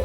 All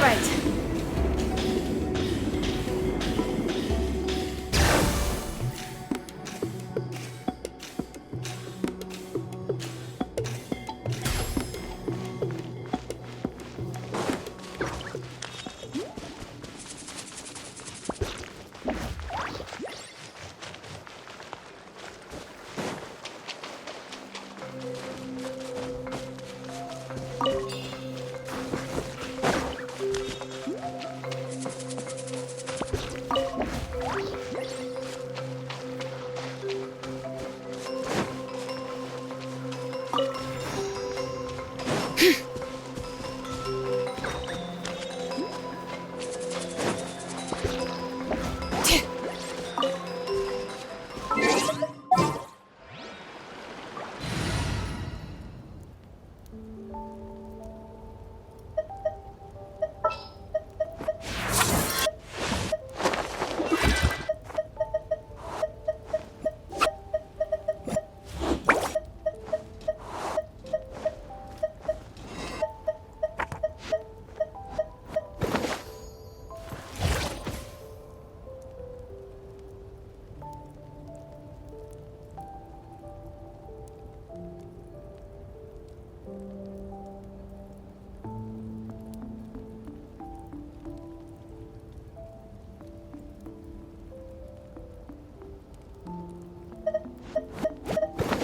right.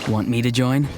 Want me to join?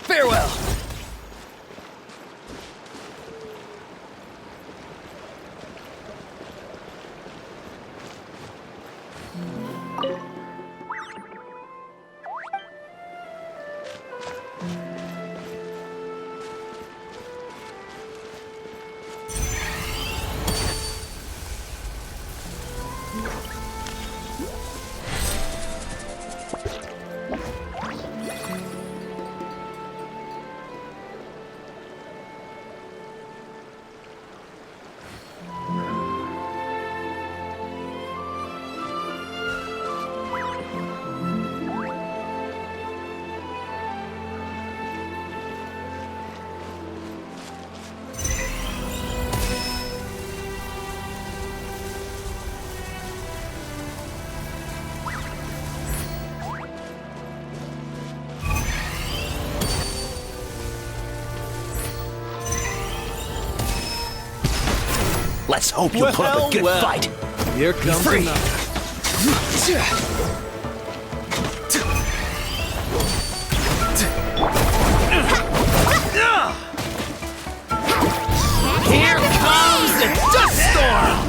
Farewell! Let's hope you'll put up a good fight. Here comes free. Here comes the dust storm!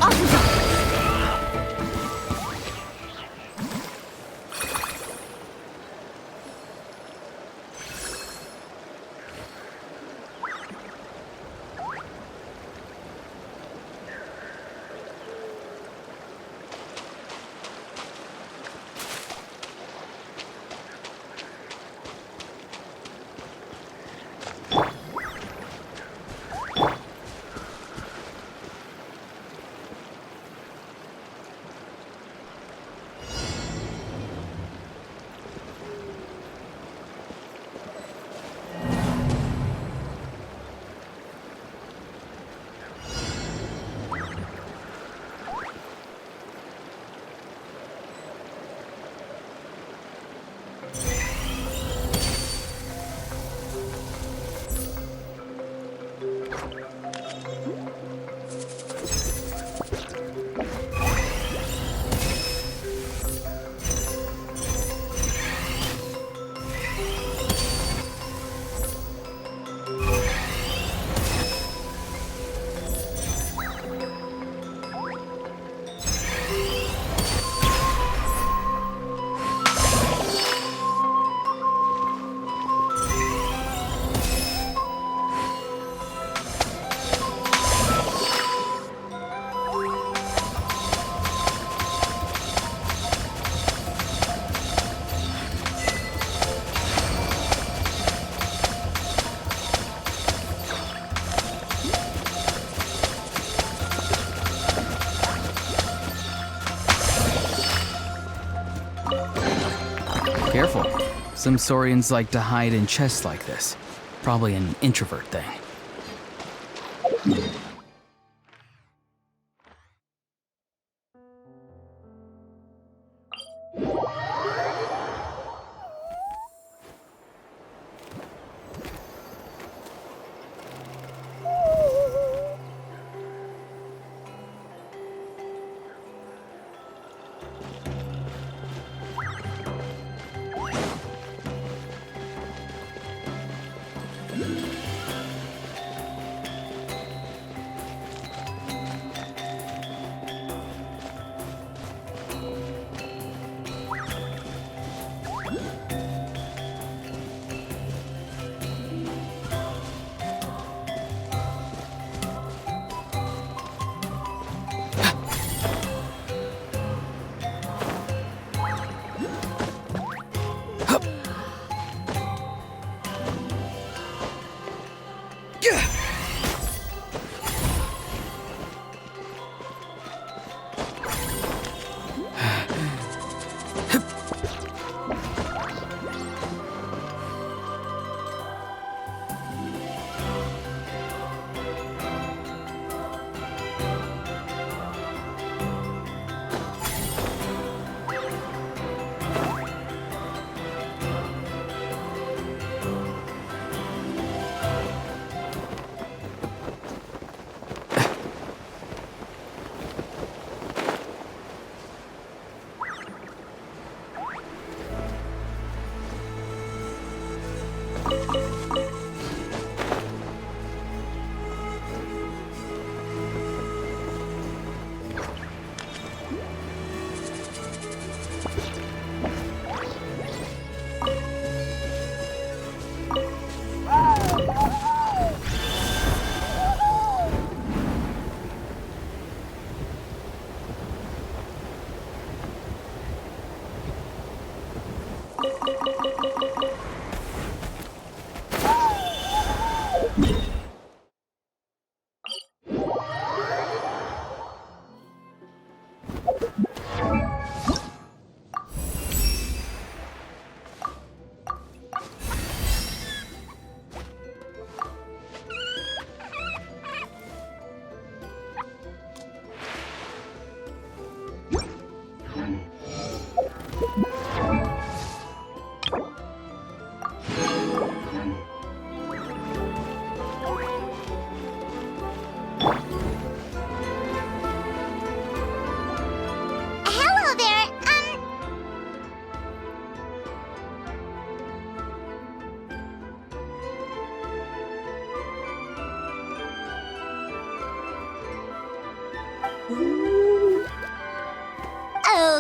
Careful. Some Saurians like to hide in chests like this. Probably an introvert thing.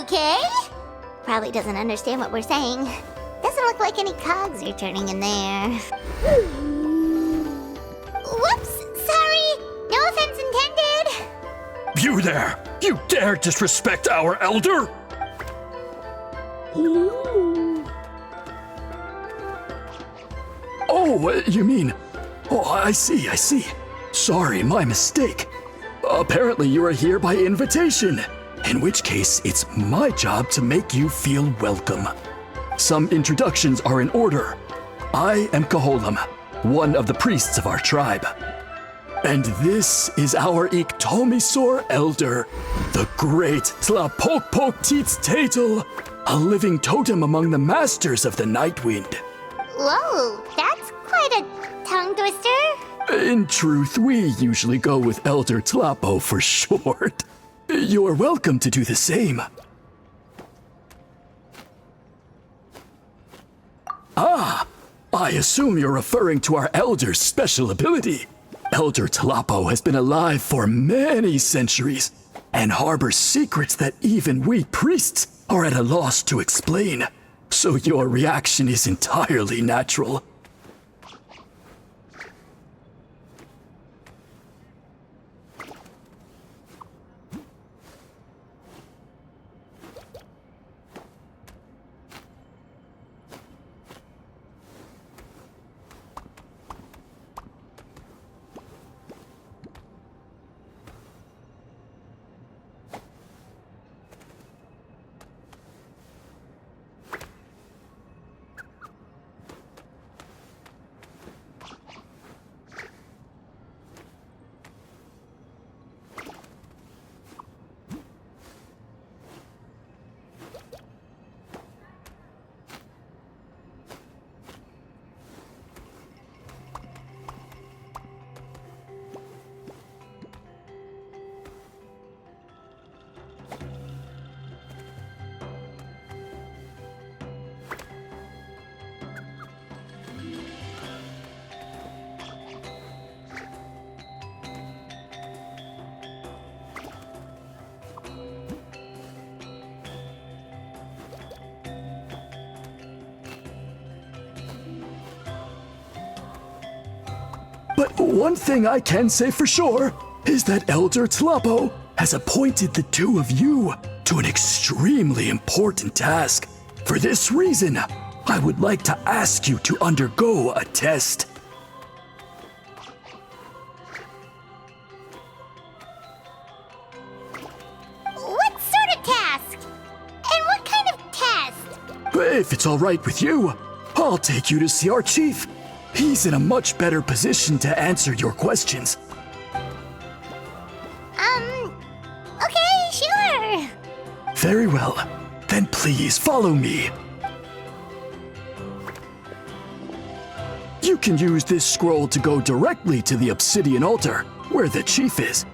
Okay. Probably doesn't understand what we're saying. Doesn't look like any cogs are turning in there. Whoops! Sorry! No offense intended! You there! You dare disrespect our elder? Oh, you mean... Oh, I see. Sorry, my mistake. Apparently you are here by invitation. In which case, it's my job to make you feel welcome. Some introductions are in order. I am Koholam, one of the priests of our tribe. And this is our Iktomisor elder, the great Tlapokpok-Teets-Tatel, a living totem among the masters of the Nightwind. Whoa, that's quite a tongue twister. In truth, we usually go with Elder Tlapo for short. You're welcome to do the same. Ah, I assume you're referring to our elder's special ability. Elder Tlapo has been alive for many centuries and harbors secrets that even we priests are at a loss to explain. So your reaction is entirely natural. But one thing I can say for sure is that Elder Tlapo has appointed the two of you to an extremely important task. For this reason, I would like to ask you to undergo a test. What sort of task? And what kind of test? If it's all right with you, I'll take you to see our chief. He's in a much better position to answer your questions. Okay, sure. Very well. Then please follow me. You can use this scroll to go directly to the obsidian altar, where the chief is.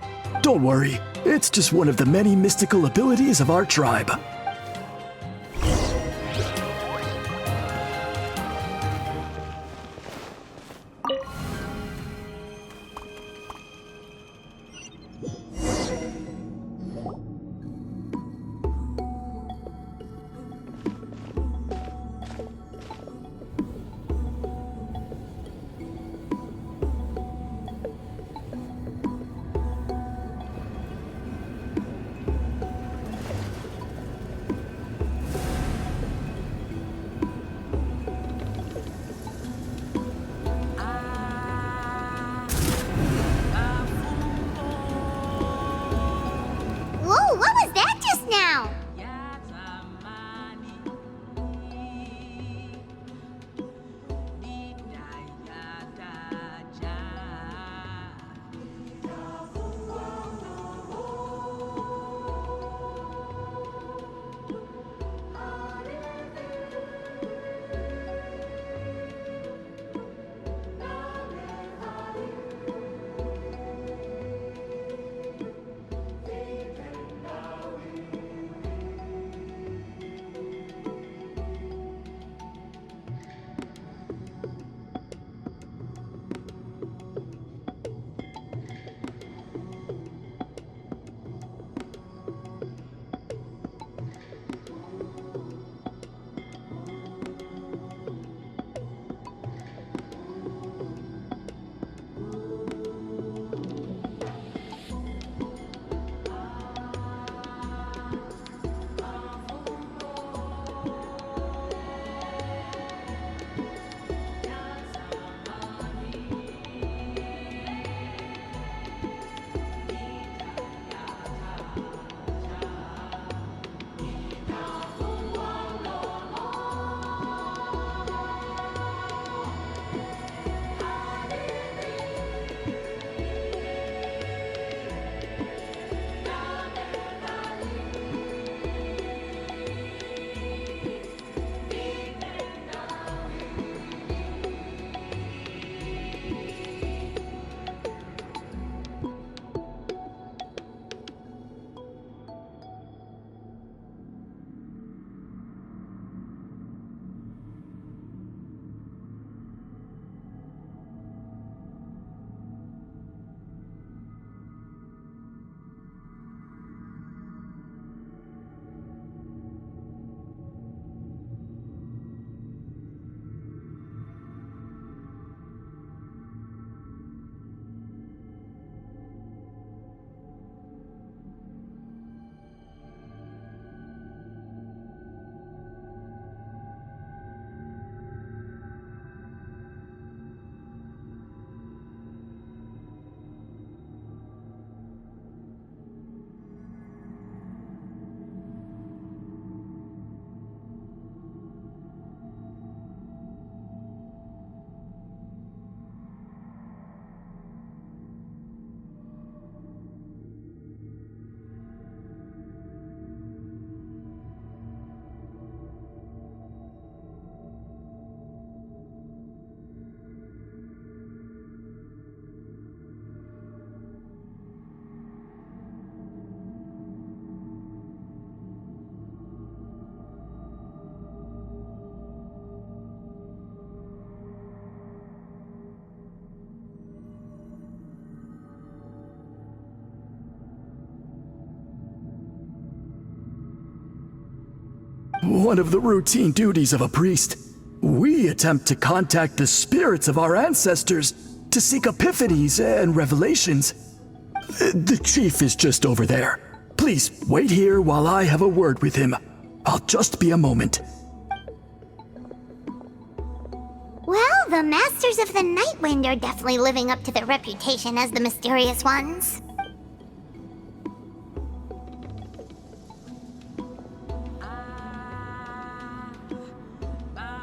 Don't worry, it's just one of the many mystical abilities of our tribe. One of the routine duties of a priest. We attempt to contact the spirits of our ancestors to seek epiphanies and revelations. The chief is just over there. Please wait here while I have a word with him. I'll just be a moment. Well, the Masters of the Night Wind are definitely living up to their reputation as the mysterious ones.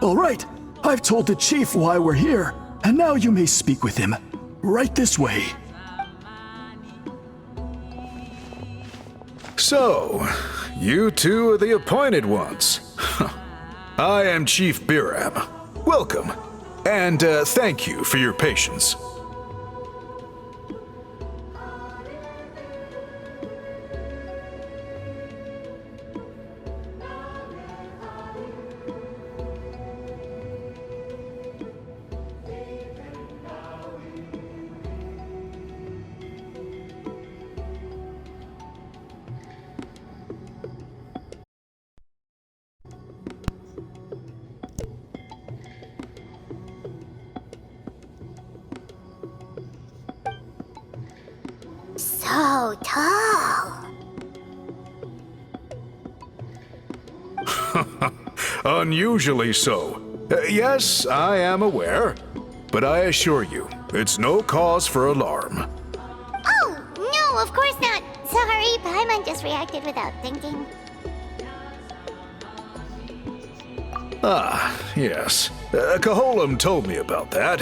All right, I've told the chief why we're here, and now you may speak with him. Right this way. So, you two are the appointed ones. I am Chief Biram. Welcome, and thank you for your patience. So tall. Unusually so. Yes, I am aware, but I assure you, it's no cause for alarm. Oh, no, of course not. Sorry, Paimon just reacted without thinking. Ah, yes. Kaholam told me about that.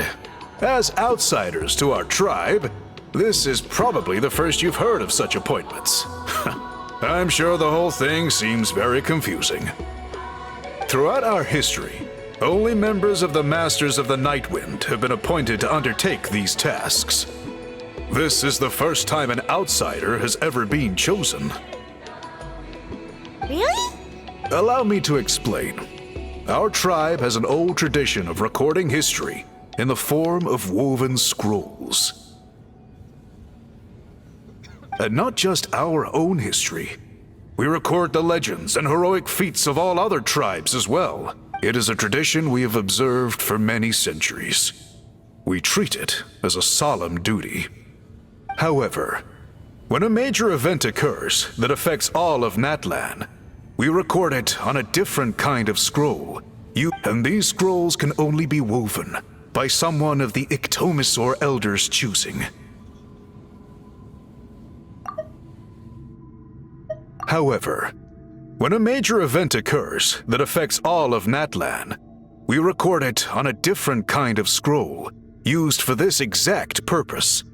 As outsiders to our tribe, this is probably the first you've heard of such appointments. I'm sure the whole thing seems very confusing. Throughout our history, only members of the Masters of the Night Wind have been appointed to undertake these tasks. This is the first time an outsider has ever been chosen. Really? Allow me to explain. Our tribe has an old tradition of recording history in the form of woven scrolls. And not just our own history. We record the legends and heroic feats of all other tribes as well. It is a tradition we have observed for many centuries. We treat it as a solemn duty. However, when a major event occurs that affects all of Natlan, we record it on a different kind of scroll. And these scrolls can only be woven by someone of the Ictomisor Elders' choosing. However, when a major event occurs that affects all of Natlan, we record it on a different kind of scroll, used for this exact purpose.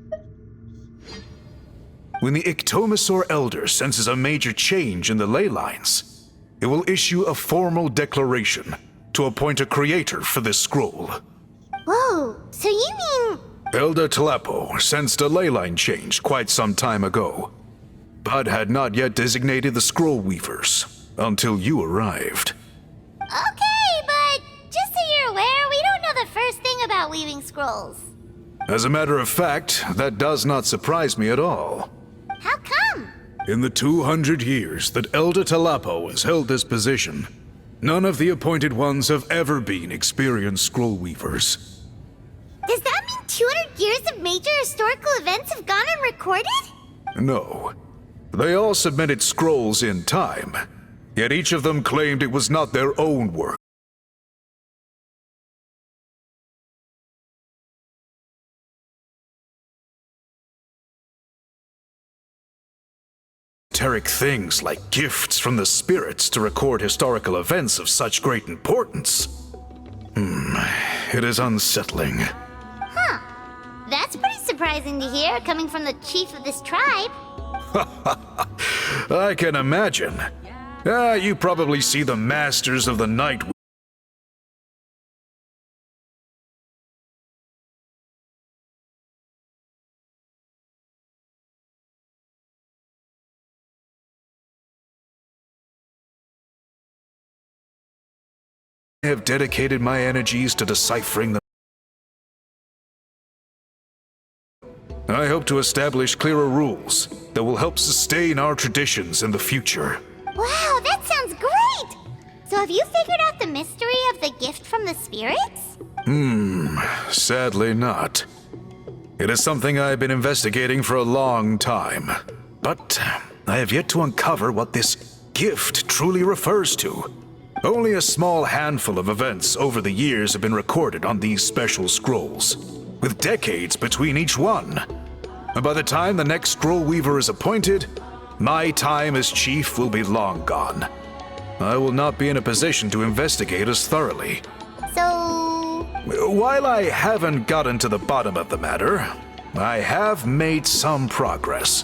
When the Ictomisor Elder senses a major change in the ley lines, it will issue a formal declaration to appoint a creator for this scroll. Whoa, so you mean... Elder Tlapo sensed a ley line change quite some time ago, but had not yet designated the scroll weavers until you arrived. Okay, but just so you're aware, we don't know the first thing about weaving scrolls. As a matter of fact, that does not surprise me at all. How come? In the 200 years that Elder Tlapo has held this position, none of the appointed ones have ever been experienced scroll weavers. Does that mean 200 years of major historical events have gone unrecorded? No. They all submitted scrolls in time, yet each of them claimed it was not their own work. Esoteric things like gifts from the spirits to record historical events of such great importance. It is unsettling. Huh. That's pretty surprising to hear, coming from the chief of this tribe. I can imagine. You probably see the Masters of the Night I have dedicated my energies to deciphering them. I hope to establish clearer rules that will help sustain our traditions in the future. Wow, that sounds great! So have you figured out the mystery of the gift from the spirits? Sadly not. It is something I've been investigating for a long time, but I have yet to uncover what this gift truly refers to. Only a small handful of events over the years have been recorded on these special scrolls, with decades between each one. And by the time the next scroll weaver is appointed, my time as chief will be long gone. I will not be in a position to investigate as thoroughly. So... While I haven't gotten to the bottom of the matter, I have made some progress.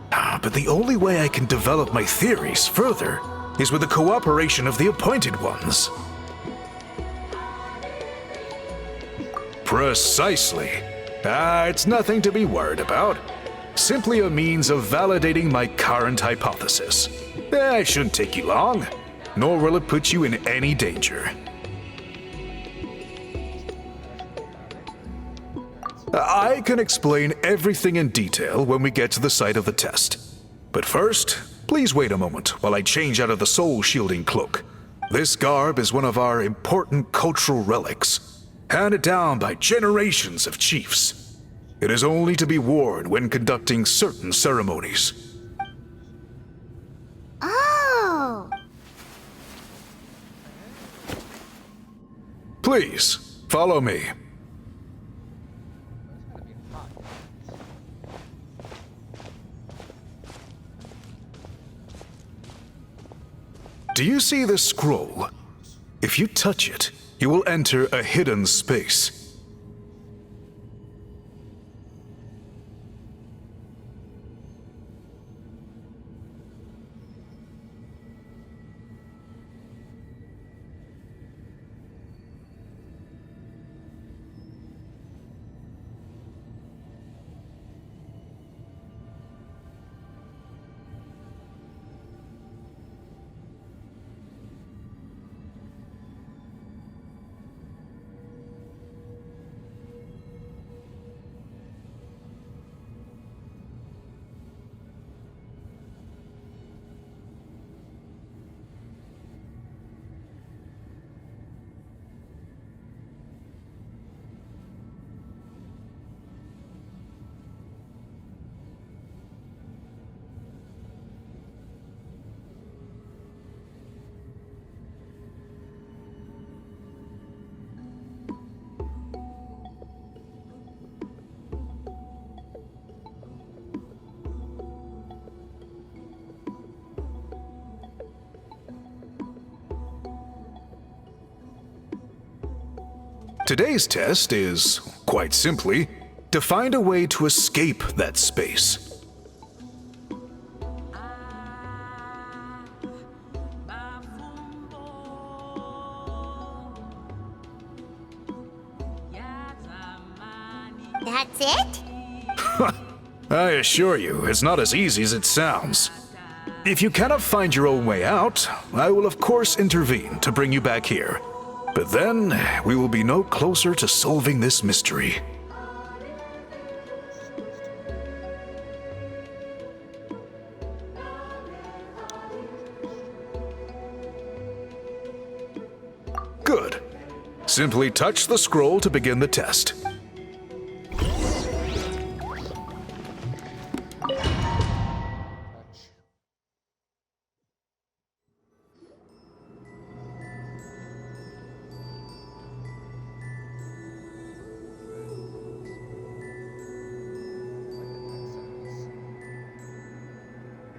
But the only way I can develop my theories further is with the cooperation of the Appointed Ones. Precisely. It's nothing to be worried about. Simply a means of validating my current hypothesis. It shouldn't take you long, nor will it put you in any danger. I can explain everything in detail when we get to the site of the test. But first, please wait a moment while I change out of the soul-shielding cloak. This garb is one of our important cultural relics, handed down by generations of chiefs. It is only to be worn when conducting certain ceremonies. Oh! Please, follow me. Do you see this scroll? If you touch it, you will enter a hidden space. Today's test is, quite simply, to find a way to escape that space. That's it? I assure you, it's not as easy as it sounds. If you cannot find your own way out, I will of course intervene to bring you back here. But then, we will be no closer to solving this mystery. Good. Simply touch the scroll to begin the test.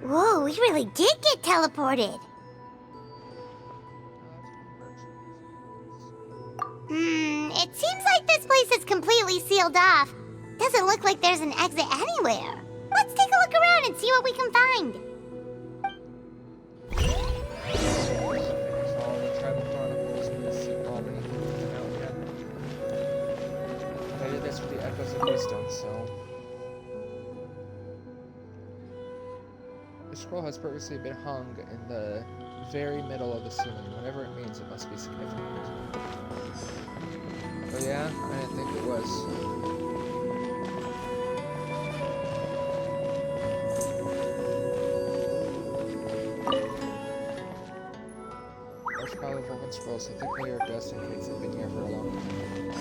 Whoa, we really did get teleported. It seems like this place is completely sealed off. Doesn't look like there's an exit anywhere. Let's take a look around and see what we can find. All the tribal chronicles in this colony came out yet. I did this with the Echoes of Wisdom, so... The scroll has purposely been hung in the very middle of the ceiling. Whatever it means, it must be significant. Oh yeah? I didn't think it was. pile of woven scrolls. The thick layer of dust indicates they've been here for a long time.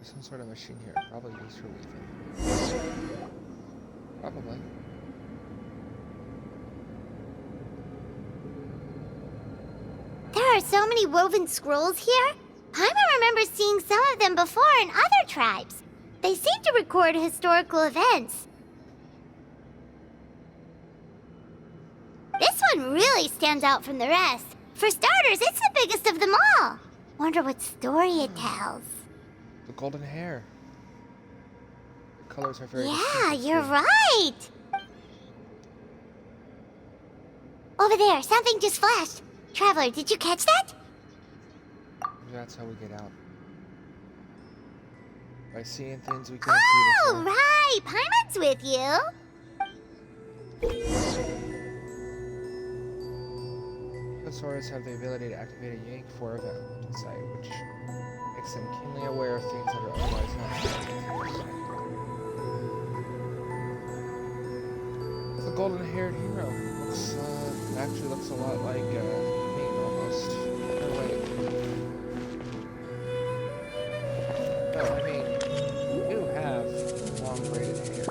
Some sort of machine here, probably used for weaving. Probably. There are so many woven scrolls here. Paimon remembers seeing some of them before in other tribes. They seem to record historical events. This one really stands out from the rest. For starters, it's the biggest of them all. Wonder what story it tells. The golden hair. The colors are very Yeah, distinctive, you're too. right. Over there, something just flashed. Traveler, did you catch that? Maybe that's how we get out. By seeing things we couldn't see Oh, before. right. Paimon's with you. Dinosaurs have the ability to activate a unique 4 event site, which makes them keenly aware of things that are otherwise not seen. The golden-haired hero looks, actually looks a lot like me, almost. Or wait. No, I mean, you have long braided hair.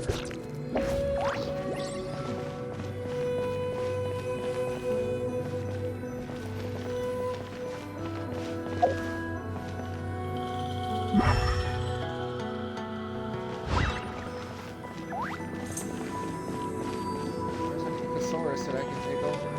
There's a Kinkosaurus that I can take over.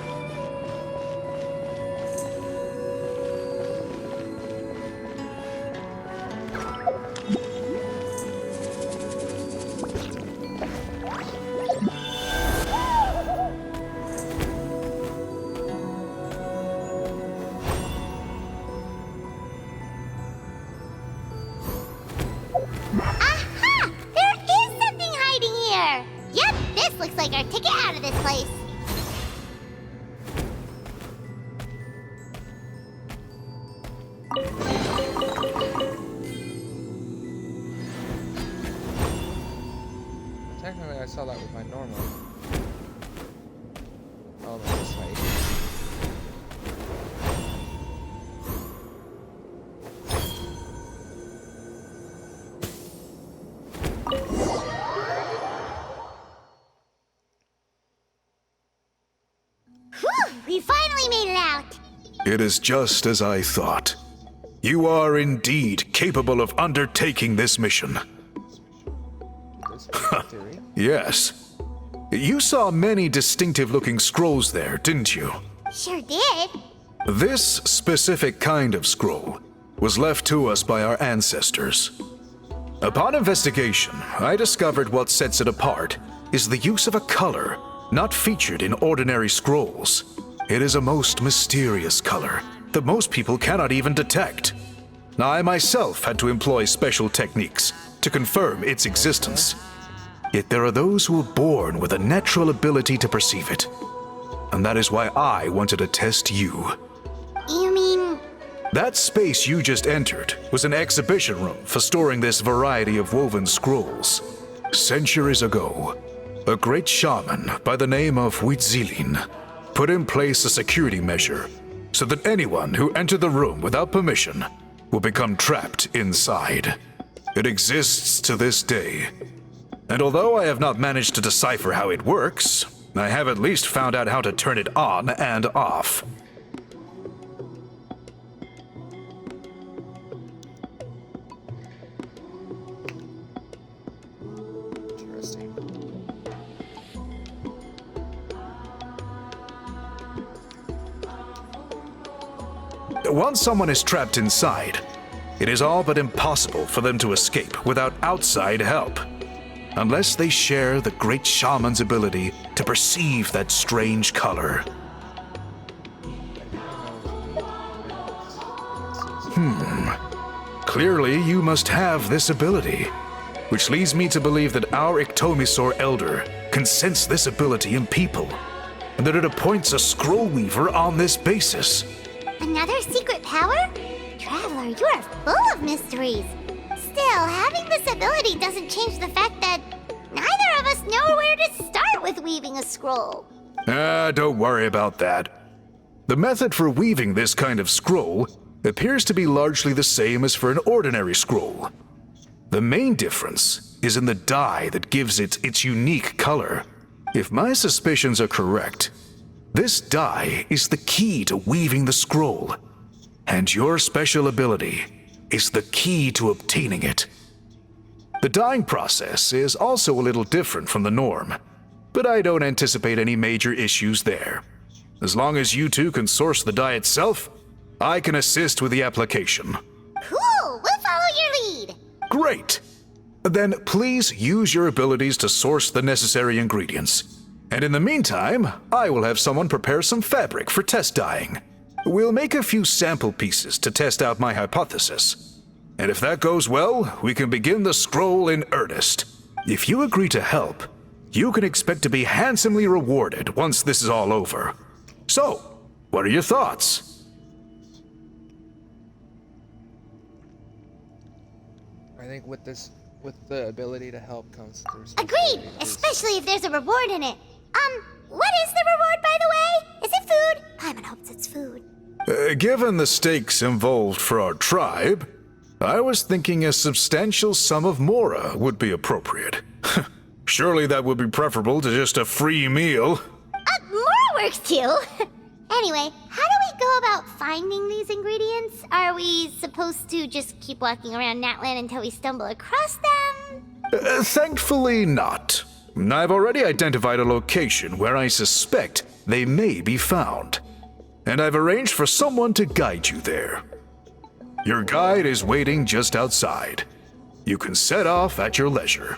Aha! There is something hiding here! Yep, this looks like our ticket out of this place. Technically, I saw that with my normal. Oh, no, this way. Whew, we finally made it out. It is just as I thought. You are indeed capable of undertaking this mission. This is theory. Yes. You saw many distinctive-looking scrolls there, didn't you? Sure did. This specific kind of scroll was left to us by our ancestors. Upon investigation, I discovered what sets it apart is the use of a color not featured in ordinary scrolls. It is a most mysterious color that most people cannot even detect. I myself had to employ special techniques to confirm its existence. Yet there are those who are born with a natural ability to perceive it. And that is why I wanted to test you. You mean... That space you just entered was an exhibition room for storing this variety of woven scrolls. Centuries ago, a great shaman by the name of Huitzilin put in place a security measure so that anyone who entered the room without permission will become trapped inside. It exists to this day. And although I have not managed to decipher how it works, I have at least found out how to turn it on and off. Interesting. Once someone is trapped inside, it is all but impossible for them to escape without outside help. Unless they share the great shaman's ability to perceive that strange color. Clearly, you must have this ability, which leads me to believe that our Ictomisaur Elder can sense this ability in people, and that it appoints a scroll weaver on this basis. Another secret power? Traveler, you are full of mysteries. Still, having this ability doesn't change the fact that neither of us know where to start with weaving a scroll. Don't worry about that. The method for weaving this kind of scroll appears to be largely the same as for an ordinary scroll. The main difference is in the dye that gives it its unique color. If my suspicions are correct, this dye is the key to weaving the scroll, and your special ability is the key to obtaining it. The dyeing process is also a little different from the norm, but I don't anticipate any major issues there. As long as you two can source the dye itself, I can assist with the application. Cool, we'll follow your lead. Great! Then please use your abilities to source the necessary ingredients. And in the meantime, I will have someone prepare some fabric for test dyeing. We'll make a few sample pieces to test out my hypothesis. And if that goes well, we can begin the scroll in earnest. If you agree to help, you can expect to be handsomely rewarded once this is all over. So, what are your thoughts? I think with the ability to help comes the Agreed, responsibility. especially if there's a reward in it. What is the reward, by the way? Is it food? Paimon hopes it's food. Given the stakes involved for our tribe, I was thinking a substantial sum of mora would be appropriate. Surely that would be preferable to just a free meal. More works too. Anyway, how do we go about finding these ingredients? Are we supposed to just keep walking around Natlan until we stumble across them? Thankfully not. I've already identified a location where I suspect they may be found. And I've arranged for someone to guide you there. Your guide is waiting just outside. You can set off at your leisure.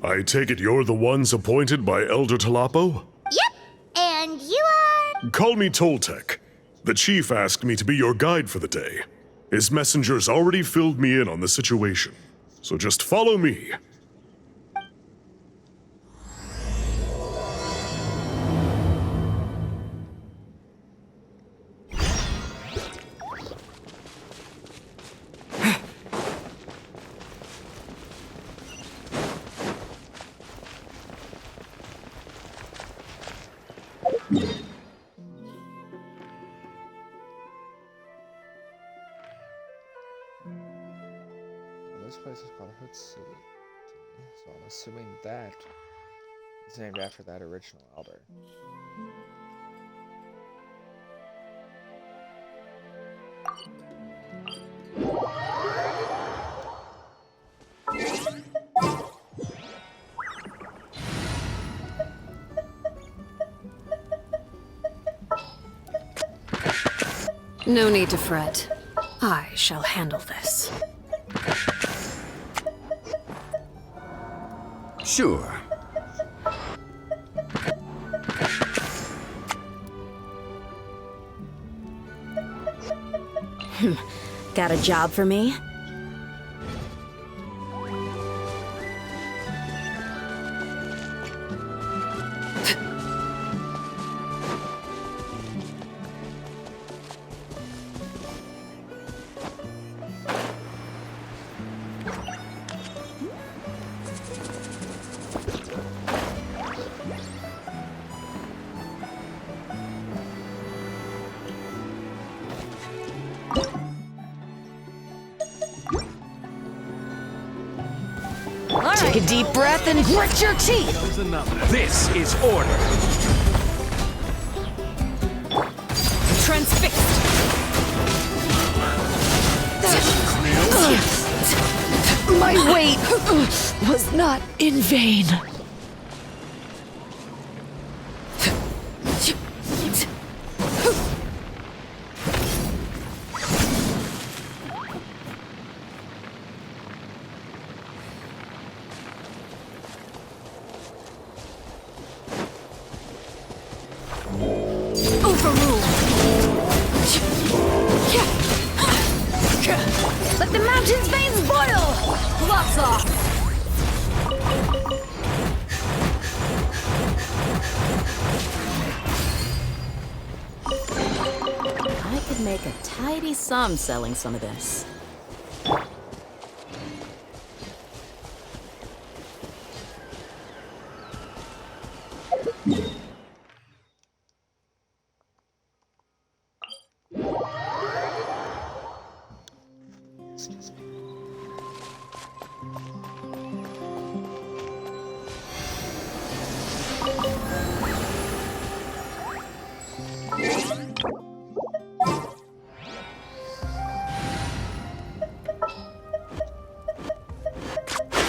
I take it you're the ones appointed by Elder Talapo? Yep, and you are... Call me Toltec. The chief asked me to be your guide for the day. His messengers already filled me in on the situation, so just follow me. This place is called Hootsuite, so I'm assuming that is named after that original elder. No need to fret. I shall handle this. Sure. Got a job for me? Take a deep breath and grit your teeth! This is order. Transfixed! My wait was not in vain. Let the mountain's veins boil! Lots off! I could make a tidy sum selling some of this.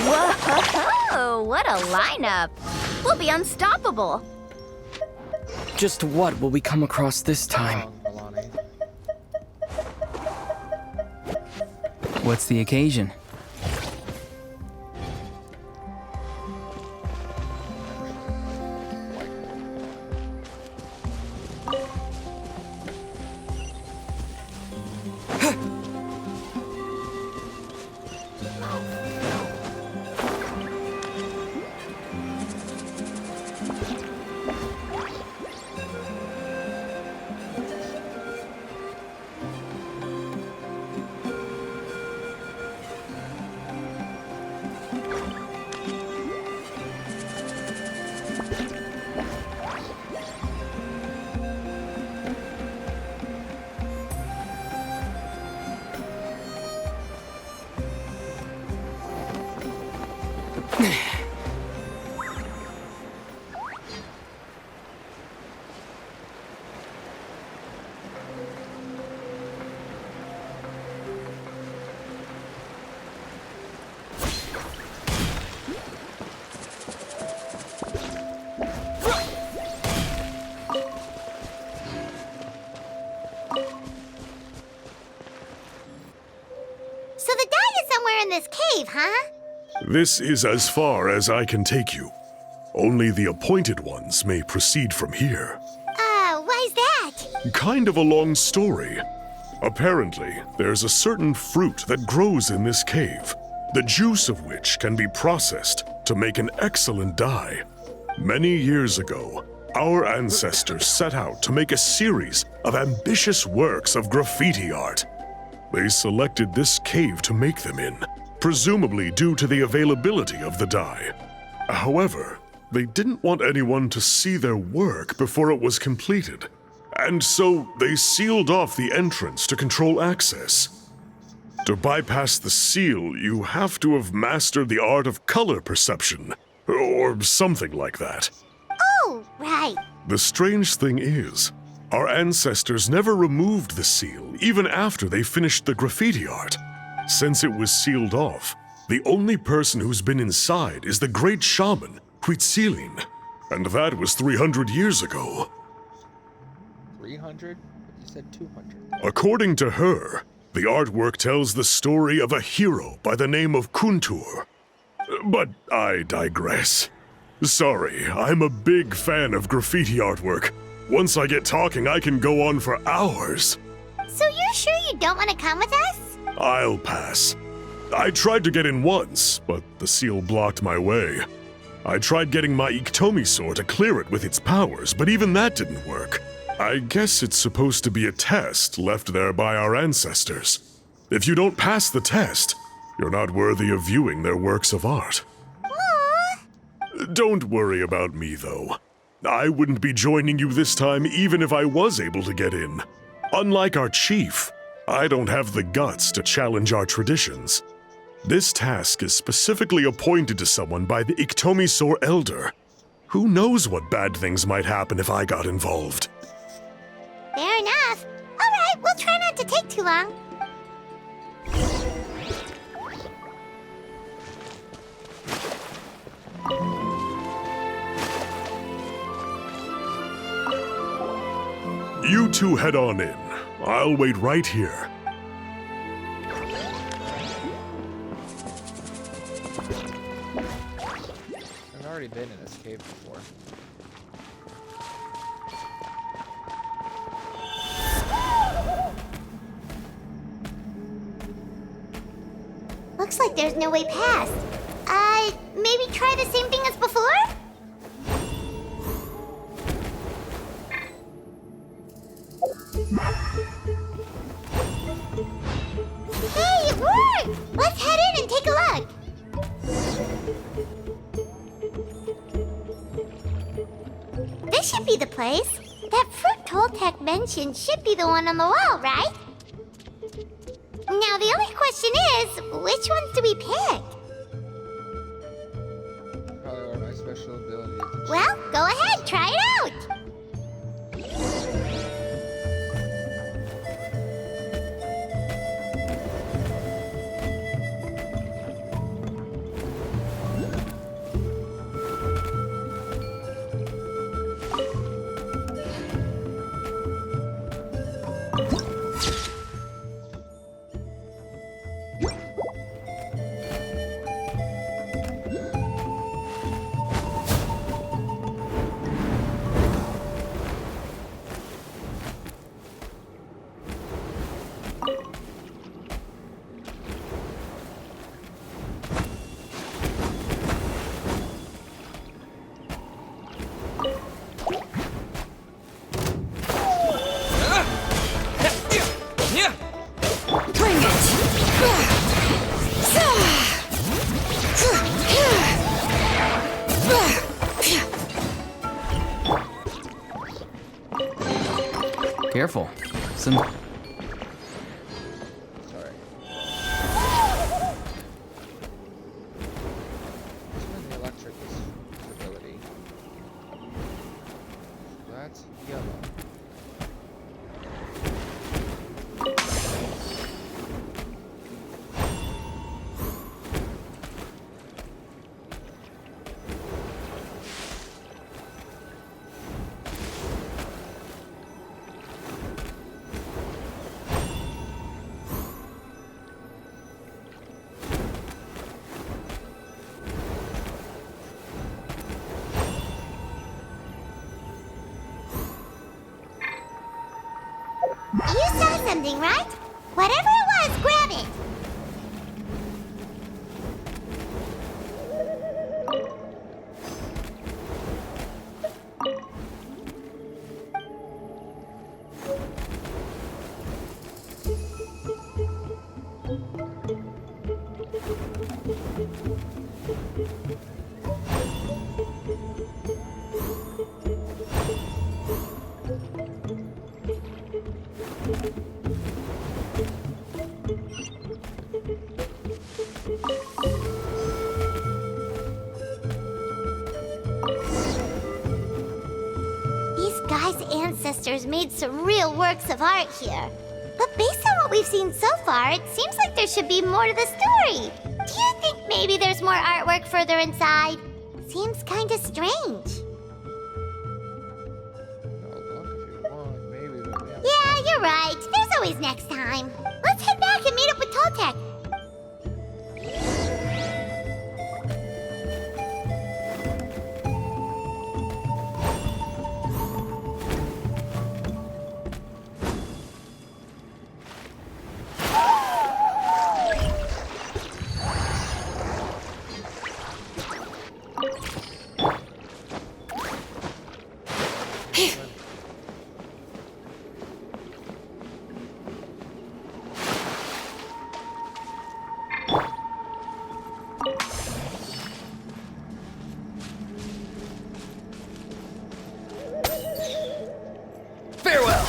Whoa, what a lineup! We'll be unstoppable. Just what will we come across this time? Milani. What's the occasion? So the dye is somewhere in this cave, huh? This is as far as I can take you. Only the appointed ones may proceed from here. Why's that? Kind of a long story. Apparently, there's a certain fruit that grows in this cave, the juice of which can be processed to make an excellent dye. Many years ago, our ancestors set out to make a series of ambitious works of graffiti art. They selected this cave to make them in, presumably due to the availability of the dye. However, they didn't want anyone to see their work before it was completed, and so they sealed off the entrance to control access. To bypass the seal, you have to have mastered the art of color perception, or something like that. Oh, right. The strange thing is, our ancestors never removed the seal, even after they finished the graffiti art. Since it was sealed off, the only person who's been inside is the great shaman, Huitzilin, and that was 300 years ago. 300? You said 200. According to her, the artwork tells the story of a hero by the name of Kuntur. But I digress. Sorry, I'm a big fan of graffiti artwork. Once I get talking, I can go on for hours. So you're sure you don't want to come with us? I'll pass. I tried to get in once, but the seal blocked my way. I tried getting my Iktomi to clear it with its powers, but even that didn't work. I guess it's supposed to be a test left there by our ancestors. If you don't pass the test, you're not worthy of viewing their works of art. Aww. Don't worry about me, though. I wouldn't be joining you this time even if I was able to get in. Unlike our chief, I don't have the guts to challenge our traditions. This task is specifically appointed to someone by the Iktomi Elder. Who knows what bad things might happen if I got involved? Fair enough. All right, we'll try not to take too long. You two head on in. I'll wait right here. I've already been in this cave before. Looks like there's no way past. Maybe try the same thing as before? Hey, it worked! Let's head in and take a look. This should be the place. That fruit Toltec mentioned should be the one on the wall, right? Now the only question is, which ones do we pick? Probably one of my special abilities. Well, go ahead, try it out! Careful. Some Sorry. This one's the electric ability. That's yellow. You saw something, right? Whatever it was, grab it! guy's ancestors made some real works of art here. But based on what we've seen so far, it seems like there should be more to the story. Do you think maybe there's more artwork further inside? Seems kinda strange. No, look if you want, maybe, but we have Yeah, you're right. There's always next time. Let's head back and meet up with Toltec. Farewell!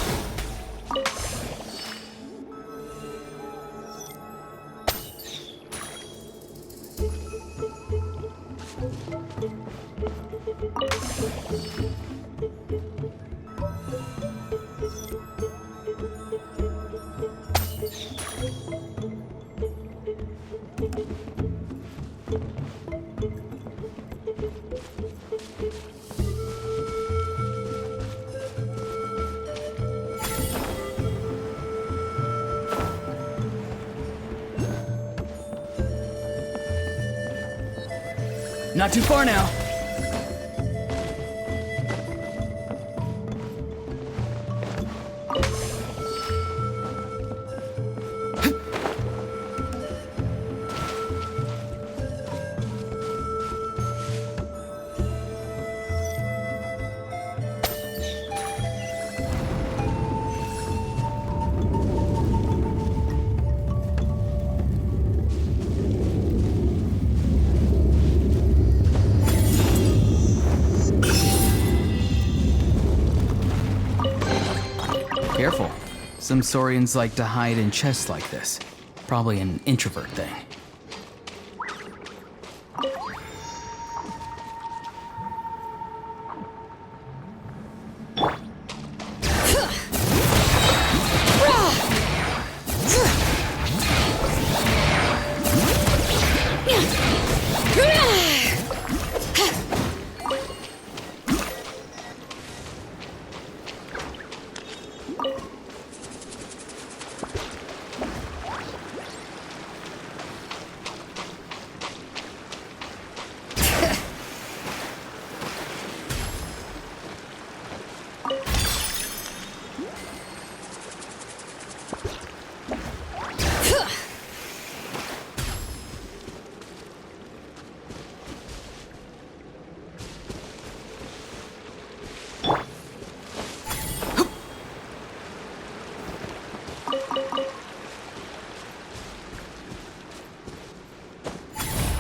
Not too far now. Careful. Some saurians like to hide in chests like this. Probably an introvert thing.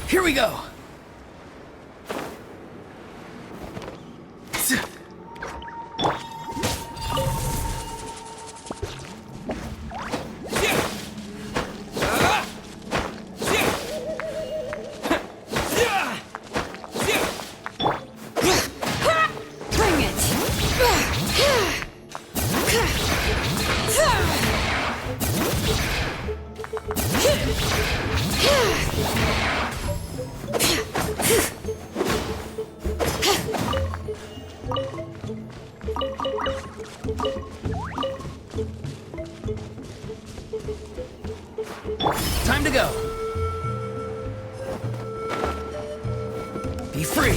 Here we go! Bring it! Time to go! Be free!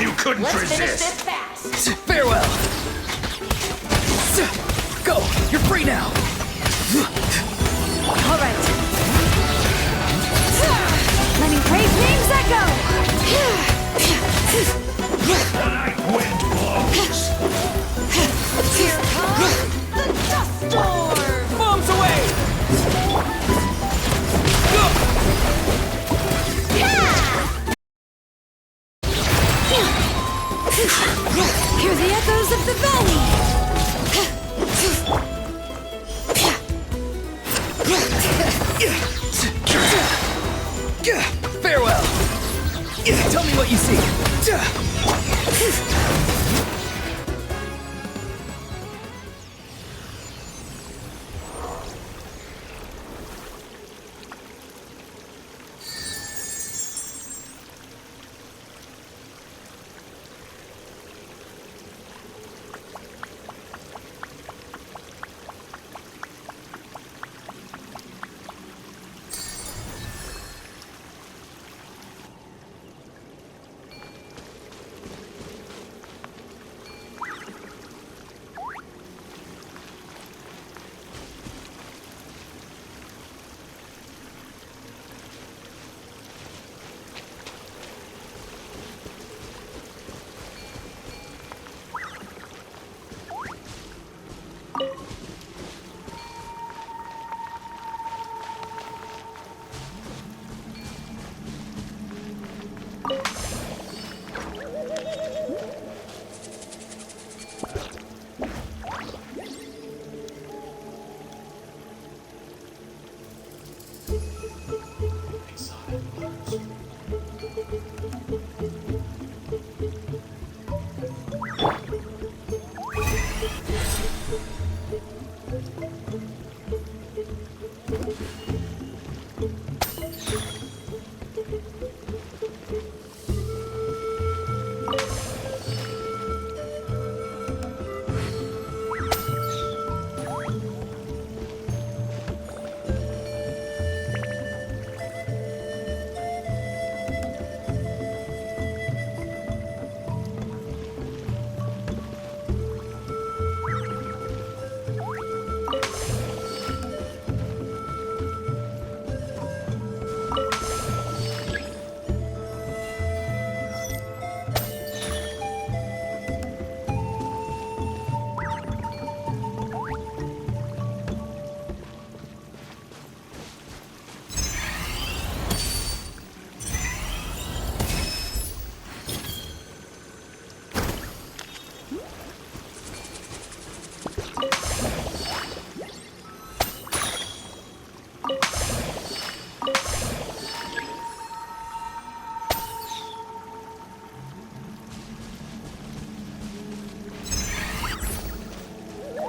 you couldn't Let's finish resist. this fast. Farewell. Go. You're free now. All right. Letting praise names echo. The night wind blows. Here comes the dust storm. Bombs away. Hear the echoes of the valley. Farewell. Tell me what you see.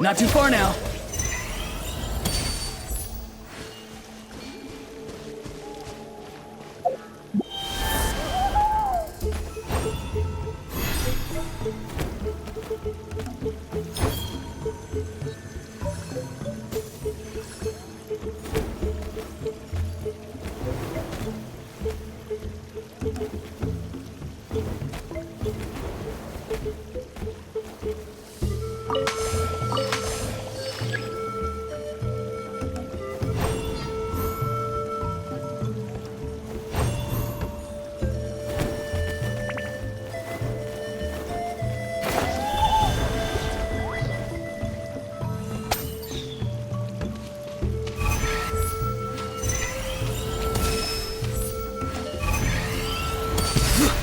Not too far now.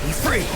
Be free.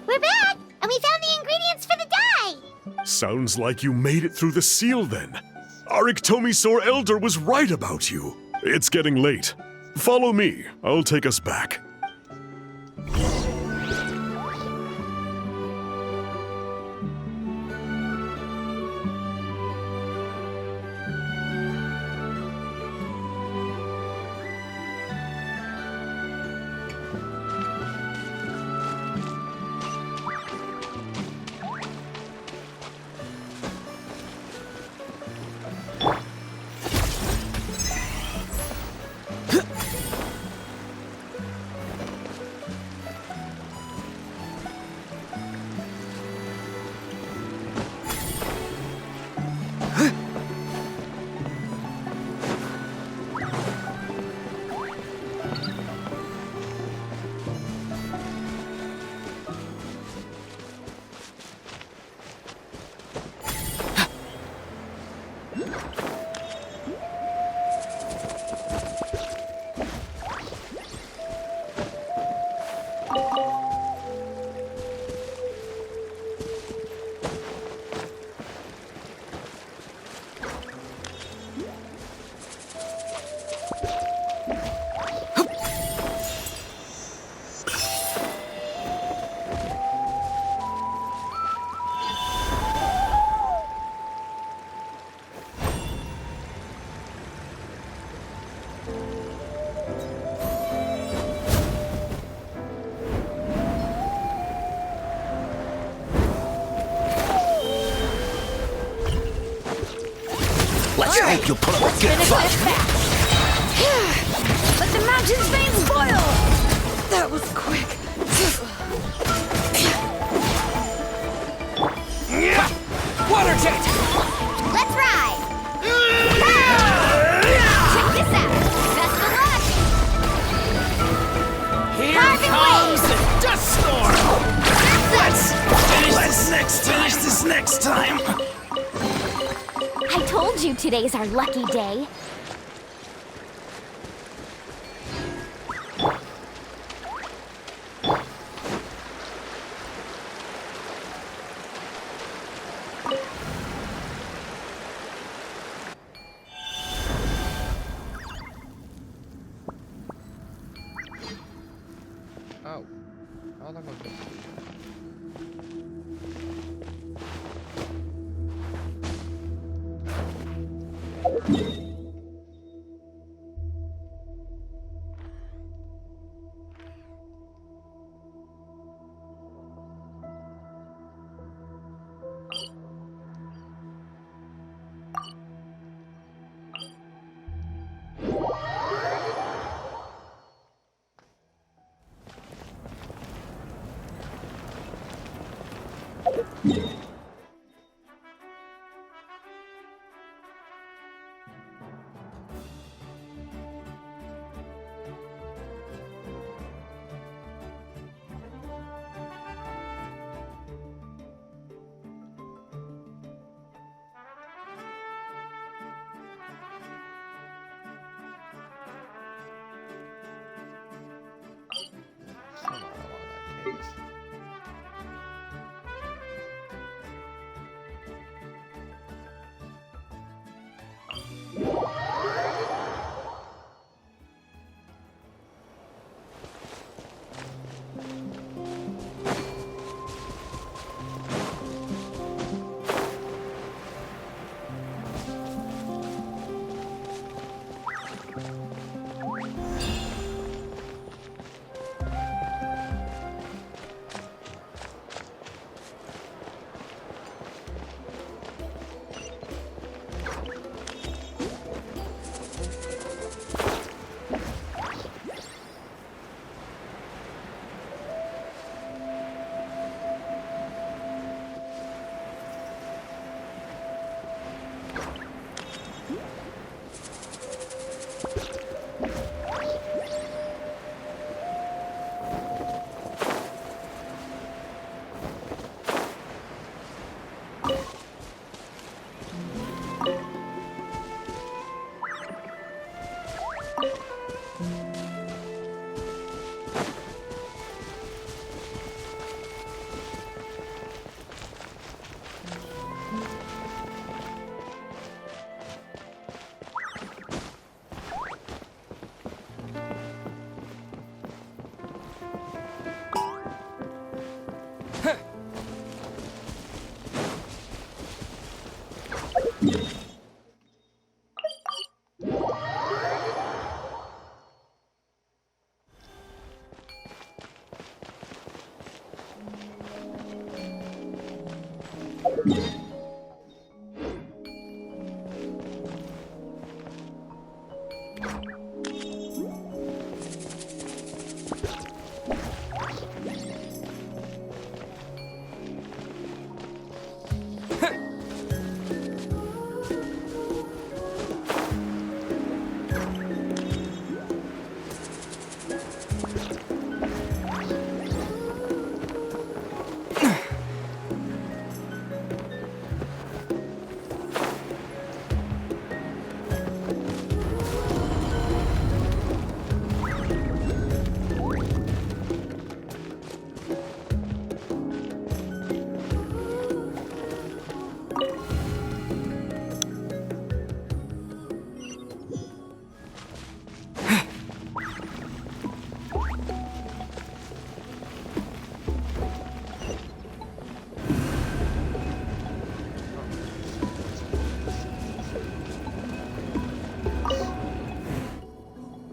We're back, and we found the ingredients for the dye! Sounds like you made it through the seal then. Our Iktomi-Sor Elder was right about you. It's getting late. Follow me. I'll take us back. great. You'll put up Let's a good finish fight. this fast. Let the mountain's veins boil! That was quick. Water jet! Let's ride. Check this out. Best of luck. Here Carving comes the dust storm! Let's Finish this next time! I told you today's our lucky day. Oh. How long ago? Somewhere along that cave.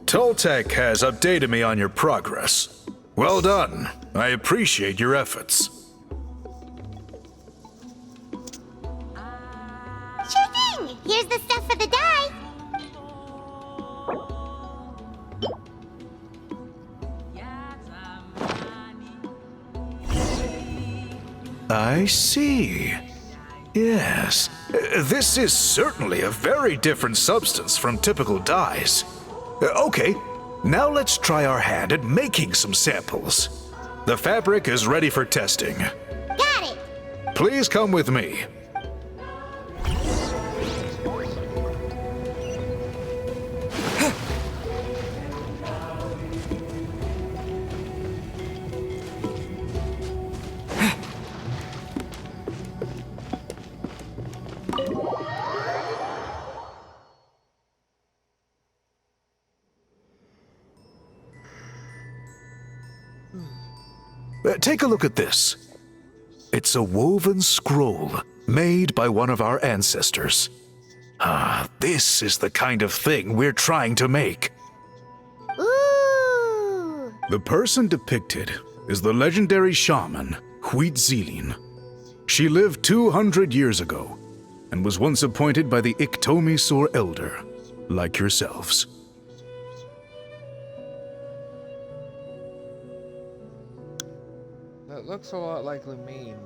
Toltec has updated me on your progress. Well done. I appreciate your efforts. Sure thing. Here's the stuff for the dye. I see. Yes, this is certainly a very different substance from typical dyes. Okay, now let's try our hand at making some samples. The fabric is ready for testing. Got it! Please come with me. Take a look at this. It's a woven scroll made by one of our ancestors. This is the kind of thing we're trying to make. Ooh! The person depicted is the legendary shaman, Huitzilin. She lived 200 years ago and was once appointed by the Iktomisor Elder, like yourselves. That looks a lot like Lumine,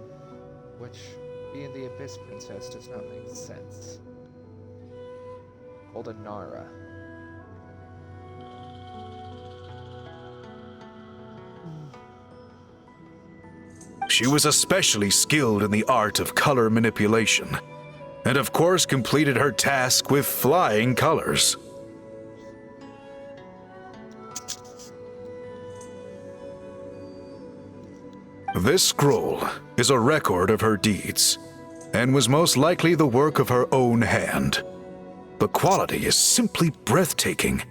which, being the Abyss Princess, does not make sense. Called a Nara. She was especially skilled in the art of color manipulation, and of course completed her task with flying colors. This scroll is a record of her deeds, and was most likely the work of her own hand. The quality is simply breathtaking,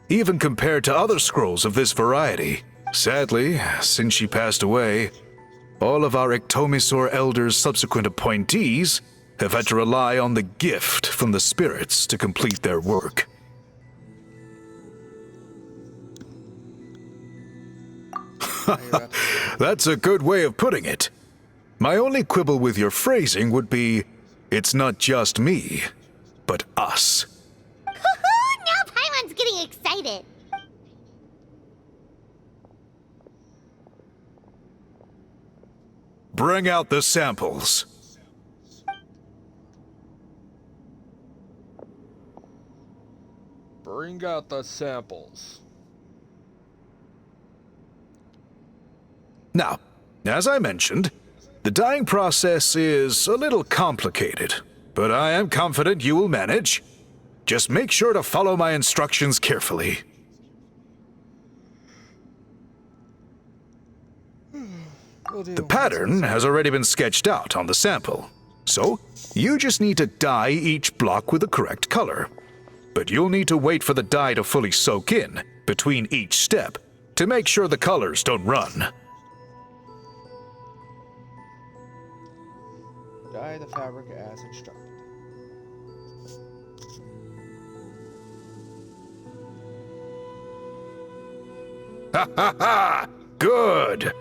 even compared to other scrolls of this variety. Sadly, since she passed away, all of our Iktomisor Elder's subsequent appointees have had to rely on the gift from the spirits to complete their work. That's a good way of putting it. My only quibble with your phrasing would be, it's not just me, but us. Now Paimon's getting excited. Bring out the samples. Bring out the samples. Now, as I mentioned, the dyeing process is a little complicated, but I am confident you will manage. Just make sure to follow my instructions carefully. The pattern has already been sketched out on the sample, so you just need to dye each block with the correct color. But you'll need to wait for the dye to fully soak in between each step to make sure the colors don't run. Dye the fabric as instructed. Ha ha ha! Good!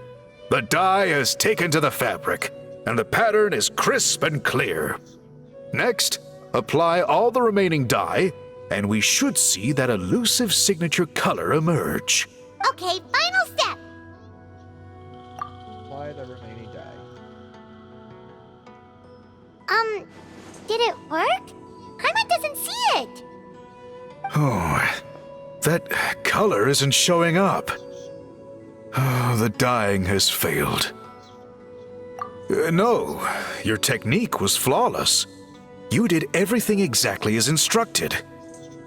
The dye is taken to the fabric, and the pattern is crisp and clear. Next, apply all the remaining dye, and we should see that elusive signature color emerge. Okay, final step. Apply the remaining dye. Did it work? Paimon doesn't see it. Oh, that color isn't showing up. Oh, the dyeing has failed. No, your technique was flawless. You did everything exactly as instructed.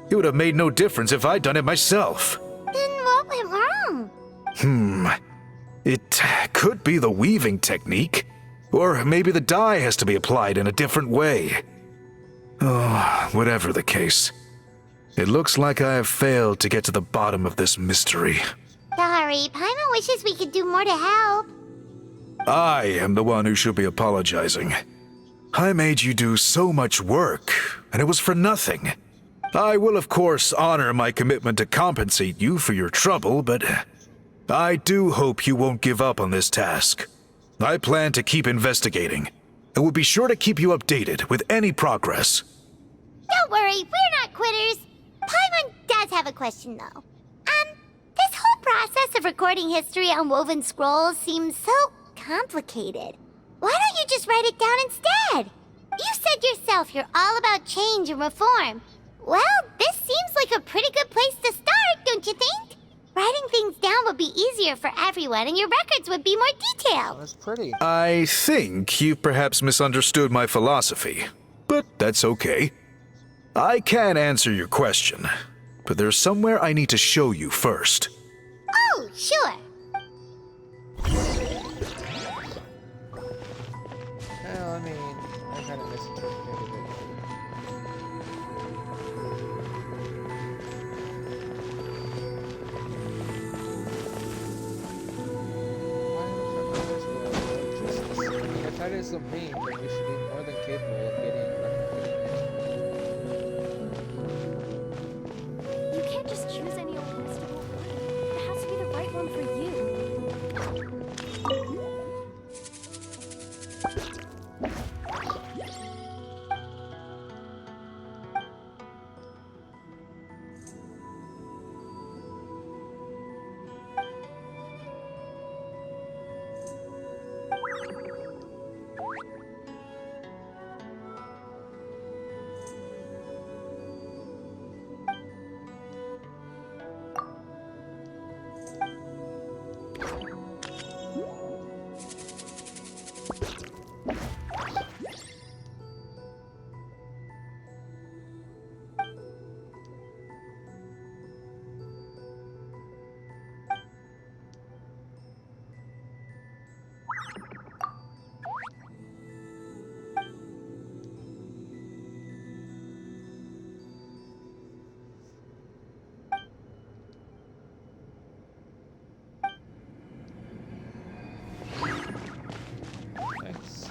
It would have made no difference if I'd done it myself. Then what went wrong? It could be the weaving technique, or maybe the dye has to be applied in a different way. Oh, whatever the case, it looks like I have failed to get to the bottom of this mystery. Sorry, Paimon wishes we could do more to help. I am the one who should be apologizing. I made you do so much work, and it was for nothing. I will, of course, honor my commitment to compensate you for your trouble, but I do hope you won't give up on this task. I plan to keep investigating, and will be sure to keep you updated with any progress. Don't worry, we're not quitters. Paimon does have a question, though. This whole process of recording history on woven scrolls seems so complicated. Why don't you could just write it down instead. You said yourself you're all about change and reform. Well, this seems like a pretty good place to start, don't you think? Writing things down would be easier for everyone, and your records would be more detailed. That's pretty. I think you perhaps misunderstood my philosophy, but that's okay. I can answer your question, but there's somewhere I need to show you first. Oh, sure. Well, I mean, I kind of misinterpreted it. If that is the main, then we should be more than capable of getting You can't just choose any old festival. It has to be the right one for you. Thanks.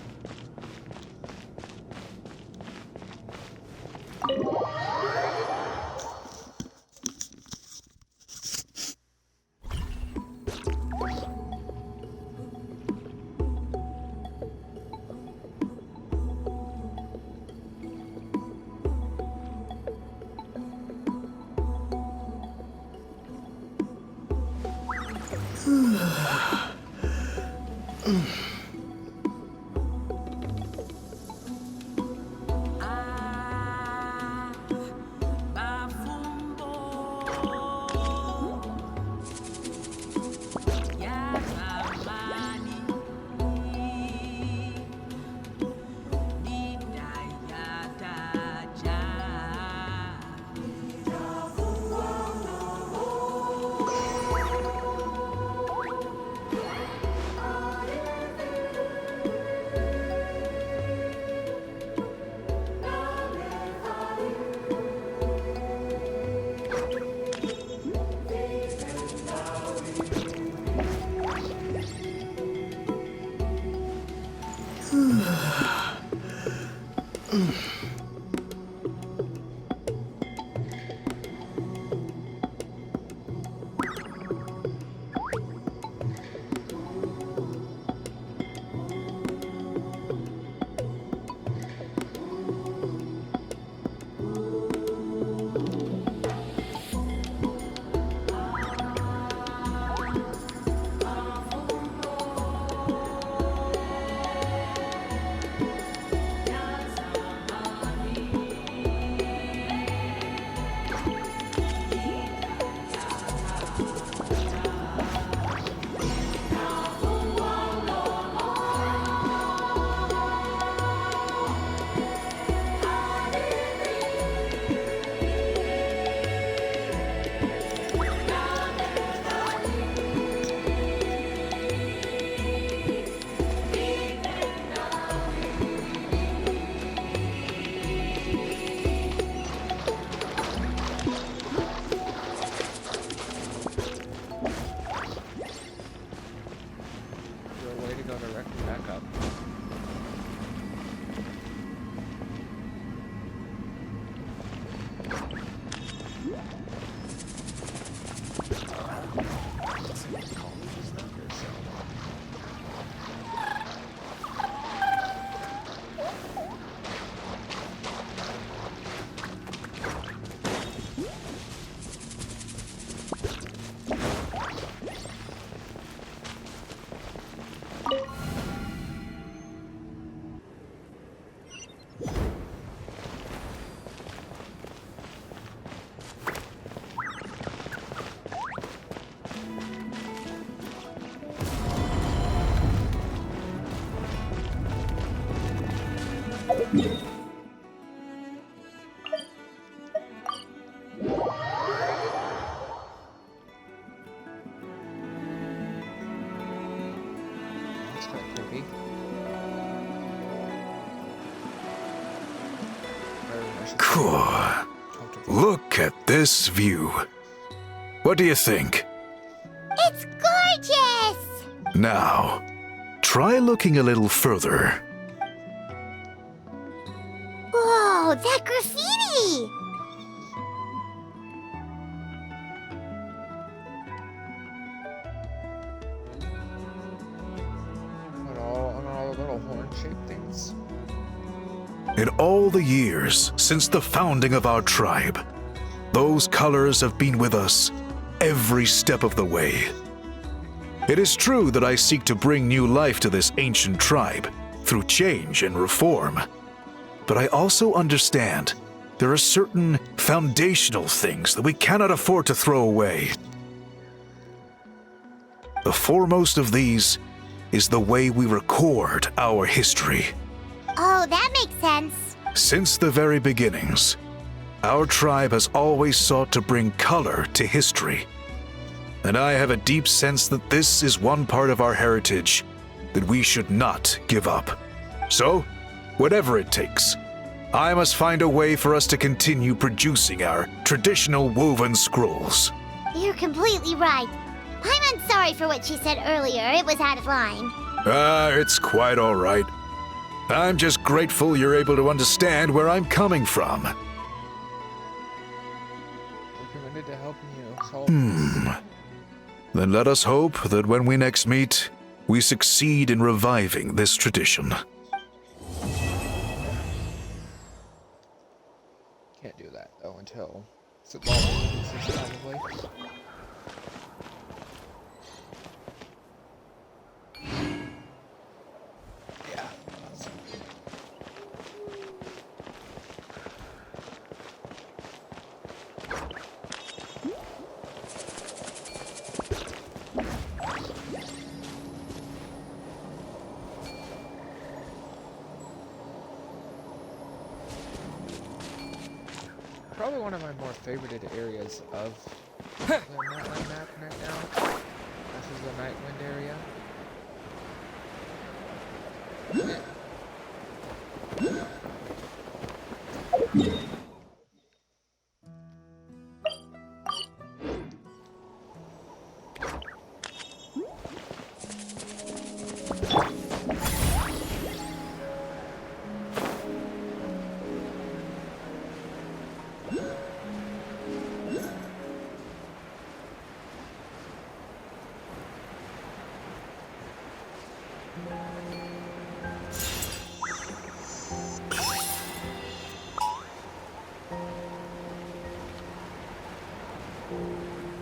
That's kind of creepy. Very nice. Cool. Look at this view. What do you think? It's gorgeous! Now, try looking a little further. Whoa, that graffiti! On all the little horn-shaped things. In all the years since the founding of our tribe, those colors have been with us every step of the way. It is true that I seek to bring new life to this ancient tribe through change and reform, but I also understand there are certain foundational things that we cannot afford to throw away. The foremost of these is the way we record our history. Oh, that makes sense. Since the very beginnings, our tribe has always sought to bring color to history. And I have a deep sense that this is one part of our heritage that we should not give up. So, whatever it takes, I must find a way for us to continue producing our traditional woven scrolls. You're completely right. I'm sorry for what she said earlier. It was out of line. It's quite all right. I'm just grateful you're able to understand where I'm coming from. We're committed to helping you solve Then let us hope that when we next meet, we succeed in reviving this tradition. Can't do that though until football releases, probably. Yeah. Awesome. Probably one of my more favorited areas of the Nightwind map right now. This is the Nightwind area.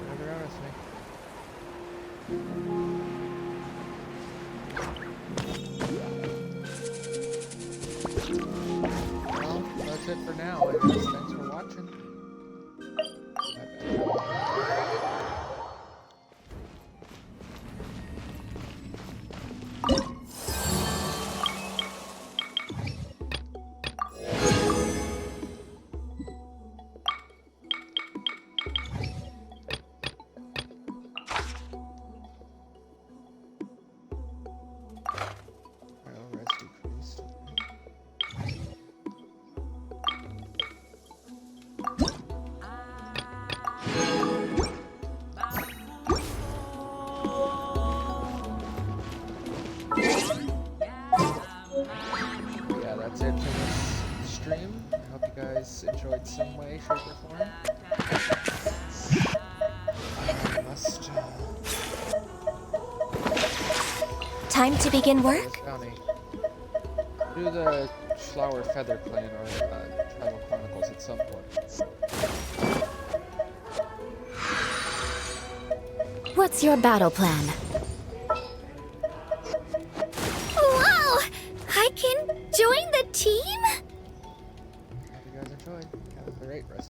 Never noticed me. Well, that's it for now, I guess. Thanks for watching. Well, rest decreased. Yeah, that's it for this stream. I hope you guys enjoyed some way, shape, or form. I must Time to begin work? bounty. Do the Flower Feather Clan or Tribal Chronicles at some point. What's your battle plan? Wow! I can join the team? Hope you guys enjoyed. Have a great rest.